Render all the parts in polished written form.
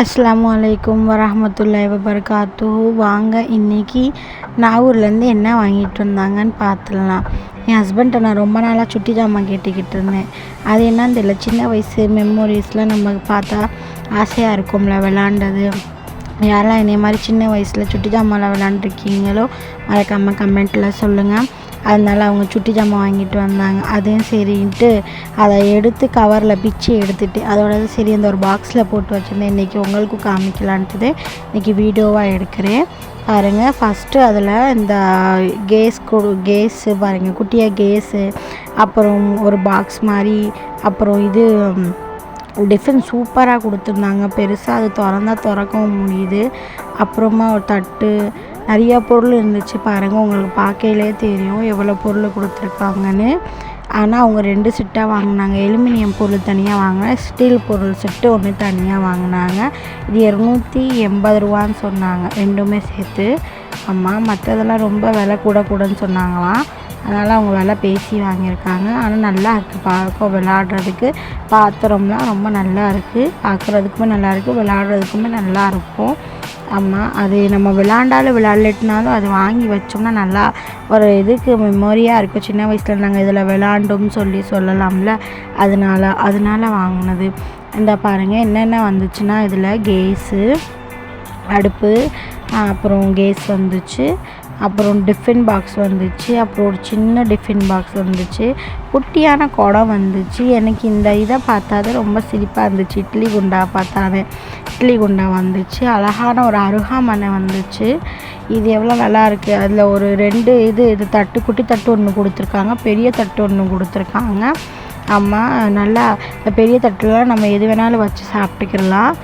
அஸ்ஸலாமு அலைக்கும் வரஹ்மத்துல்லாஹி வபரகாத்துஹு. வாங்க இன்றைக்கி நாகூர்லேருந்து என்ன வாங்கிட்டு வந்தாங்கன்னு பார்த்துடலாம். என் ஹஸ்பண்ட்டை நான் ரொம்ப நாளாக சுட்டி ஜாமான் கேட்டுக்கிட்டு இருந்தேன். அது என்னன்னு தெரியல, சின்ன வயசு மெமோரிஸ்லாம் நமக்கு பார்த்தா ஆசையாக இருக்கும்ல விளாண்டது. யாரெல்லாம் என்னை மாதிரி சின்ன வயசில் சுட்டி ஜாமான்லாம் விளாண்டுருக்கீங்களோ மறக்காமல் கமெண்ட்டில் சொல்லுங்கள். அதனால் அவங்க சுட்டி ஜாமான் வாங்கிட்டு வந்தாங்க. அதையும் சரின்ட்டு அதை எடுத்து கவரில் பிச்சு எடுத்துகிட்டு அதோட சரி அந்த ஒரு பாக்ஸில் போட்டு வச்சுருந்தேன். இன்றைக்கி உங்களுக்கும் காமிக்கலான்ட்டு இன்றைக்கி வீடியோவாக எடுக்கிறேன். பாருங்கள், ஃபஸ்ட்டு அதில் இந்த கேஸு பாருங்கள், குட்டியாக கேஸு, அப்புறம் ஒரு பாக்ஸ் மாதிரி, அப்புறம் இது டிஃபன் சூப்பராக கொடுத்துருந்தாங்க. பெருசாக அது திறக்கவும் முடியுது. அப்புறமா ஒரு தட்டு, நிறையா பொருள் இருந்துச்சு. பாருங்கள், உங்களுக்கு பார்க்கையிலே தெரியும் எவ்வளோ பொருள் கொடுத்துருக்காங்கன்னு. ஆனால் அவங்க 2 செட்டாக வாங்கினாங்க. அலுமினியம் பொருள் தனியாக வாங்கினேன், ஸ்டீல் பொருள் செட்டு ஒன்று தனியாக வாங்கினாங்க. இது 280 ரூபான்னு சொன்னாங்க, ரெண்டுமே சேர்த்து. ஆமாம், மற்றதெல்லாம் ரொம்ப விலை கூடன்னு சொன்னாங்களாம். அதனால் அவங்க விலை பேசி வாங்கியிருக்காங்க. ஆனால் நல்லா இருக்குது பார்க்க, விளையாடுறதுக்கு. பாத்திரம்லாம் ரொம்ப நல்லா இருக்குது, பார்க்குறதுக்குமே நல்லா இருக்குது, விளையாடுறதுக்குமே நல்லா இருக்கும். ஆமாம், அது நம்ம விளையாடலட்டினாலும் அது வாங்கி வச்சோம்னா நல்லா ஒரு இதுக்கு மெமோரியாக இருக்கும். சின்ன வயசில் நாங்கள் இதில் விளாண்டோம்னு சொல்லலாம்ல, அதனால வாங்கினது. இந்த பாருங்கள் என்னென்ன வந்துச்சுன்னா, இதில் கேஸு, அடுப்பு, அப்புறம் கேஸ் வந்துச்சு, அப்புறம் டிஃபன் பாக்ஸ் வந்துச்சு, அப்புறம் ஒரு சின்ன டிஃபன் பாக்ஸ் வந்துச்சு, குட்டியான குடம் வந்துச்சு. எனக்கு இந்த இதை பார்த்தாது ரொம்ப சிரிப்பாக இருந்துச்சு. இட்லி குண்டா பார்த்தாவே இட்லி குண்டா வந்துச்சு. அழகான ஒரு அருகாமனை வந்துச்சு. இது எவ்வளோ நல்லா இருக்குது. அதில் ஒரு 2 இது தட்டு, குட்டி தட்டு ஒன்று கொடுத்துருக்காங்க, பெரிய தட்டு ஒன்று கொடுத்துருக்காங்க. ஆமாம், நல்லா இந்த பெரிய தட்டுலாம் நம்ம எது வேணாலும் வச்சு சாப்பிட்டுக்கிடலாம்.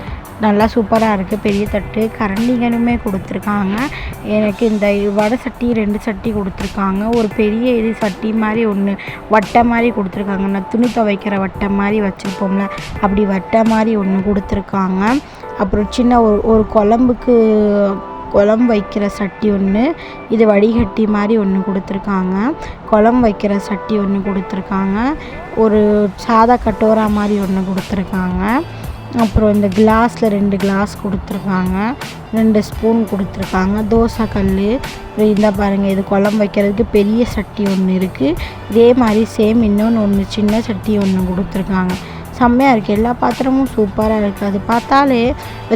நல்லா சூப்பராக இருக்குது. பெரிய தட்டு, கரண்டிகளுமே கொடுத்துருக்காங்க. எனக்கு இந்த வடை சட்டி 2 சட்டி கொடுத்துருக்காங்க. ஒரு பெரிய சட்டி மாதிரி ஒன்று வட்டை மாதிரி கொடுத்துருக்காங்க. நான் துணி துவைக்கிற வட்டை மாதிரி வச்சுருப்போம்ல, அப்படி வட்டை மாதிரி ஒன்று கொடுத்துருக்காங்க. அப்புறம் சின்ன ஒரு குழம்பு வைக்கிற சட்டி ஒன்று, இது வடிகட்டி மாதிரி ஒன்று கொடுத்துருக்காங்க. குழம்பு வைக்கிற சட்டி ஒன்று கொடுத்துருக்காங்க. ஒரு சாதா கட்டோரா மாதிரி ஒன்று கொடுத்துருக்காங்க. அப்புறம் இந்த கிளாஸில் 2 கிளாஸ் கொடுத்துருக்காங்க, 2 ஸ்பூன் கொடுத்துருக்காங்க. தோசை கல். இந்த பாருங்கள், இது குழம்பு வைக்கிறதுக்கு பெரிய சட்டி ஒன்று இருக்குது. இதே மாதிரி சேம் இன்னொன்று ஒன்று சின்ன சட்டி ஒன்று கொடுத்துருக்காங்க. செம்மையாக இருக்குது. எல்லா பாத்திரமும் சூப்பராக இருக்குது. அது பார்த்தாலே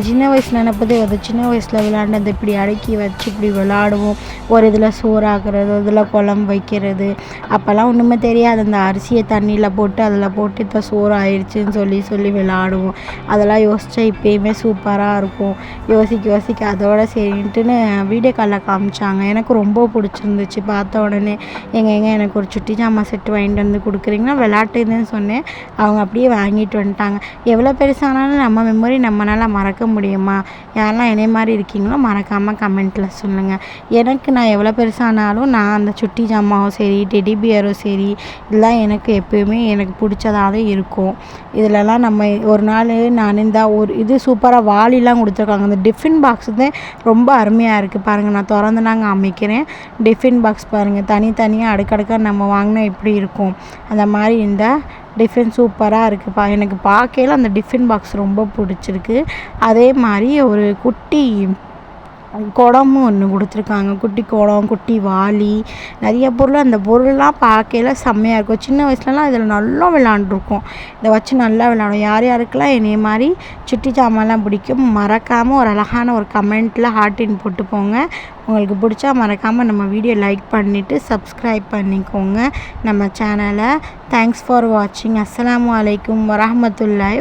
சின்ன வயசில் நினைப்பதே அது சின்ன வயசில் விளையாண்டது. இப்படி அடுக்கி வச்சு இப்படி விளாடுவோம். ஒரு இதில் சோறாக்குறது, இதில் குழம்பு வைக்கிறது. அப்போல்லாம் ஒன்றுமே தெரியாது. அந்த அரிசியை தண்ணியில் போட்டு அதில் போட்டு இப்போ சோறு ஆயிடுச்சுன்னு சொல்லி விளாடுவோம். அதெல்லாம் யோசித்தா இப்போயுமே சூப்பராக இருக்கும். யோசிக்க அதோட சரின்ட்டுன்னு வீடியோ காலில் காமிச்சாங்க. எனக்கு ரொம்ப பிடிச்சிருந்துச்சு. பார்த்த உடனே எங்க எனக்கு ஒரு சுட்டி ஜாமான் செட்டு வாங்கிட்டு வந்து கொடுக்குறீங்கன்னா விளாட்டுதுன்னு சொன்னேன். அவங்க அப்படியே வாங்கிட்டு வந்துட்டாங்க. எவ்வளோ பெருசானாலும் நம்ம மெமரி நம்மளால் மறக்க முடியுமா? யாரெல்லாம் என்னை மாதிரி இருக்கீங்களோ மறக்காமல் கமெண்ட்டில் சொல்லுங்கள். எனக்கு நான் எவ்வளோ பெருசானாலும் நான் அந்த சுட்டி ஜாமாவும் சரி, டெடி பியரும் சரி, இதெல்லாம் எனக்கு எப்போயுமே எனக்கு பிடிச்சதாக தான் இருக்கும். இதிலலாம் நம்ம ஒரு நாள் நான் இந்த ஒரு இது சூப்பராக வாளிலாம் கொடுத்துருக்காங்க. அந்த டிஃபன் பாக்ஸ் தான் ரொம்ப அருமையாக இருக்குது. பாருங்கள், நான் திறந்துனாங்க அமைக்கிறேன். டிஃபன் பாக்ஸ் பாருங்கள், தனித்தனியாக அடுக்கடுக்காக நம்ம வாங்கினா எப்படி இருக்கும் அந்த மாதிரி இந்த டிஃபன் சூப்பராக இருக்குதுப்பா. எனக்கு பார்க்கையில அந்த டிஃபன் பாக்ஸ் ரொம்ப பிடிச்சிருக்கு. அதே மாதிரி ஒரு குட்டி குடமும் ஒன்று கொடுத்துருக்காங்க. குட்டி குடம், குட்டி வாளி, நிறைய பொருள். அந்த பொருள்லாம் பார்க்கையில செம்மையாக இருக்கும். சின்ன வயசுலலாம் இதில் நல்லா விளாண்டுருக்கோம். இதை வச்சு நல்லா விளாடும். யாருக்கெல்லாம் என்னைய மாதிரி சுட்டி ஜாமான்லாம் பிடிக்கும் மறக்காமல் ஒரு அழகான ஒரு கமெண்ட்டில் ஹார்ட்டின் போட்டு போங்க. உங்களுக்கு பிடிச்சா மறக்காமல் நம்ம வீடியோ லைக் பண்ணிவிட்டு சப்ஸ்கிரைப் பண்ணிக்கோங்க நம்ம சேனலை. தேங்க்ஸ் ஃபார் வாட்சிங். அஸ்ஸலாமு அலைக்கும் வரஹ்மத்துல்லாஹி.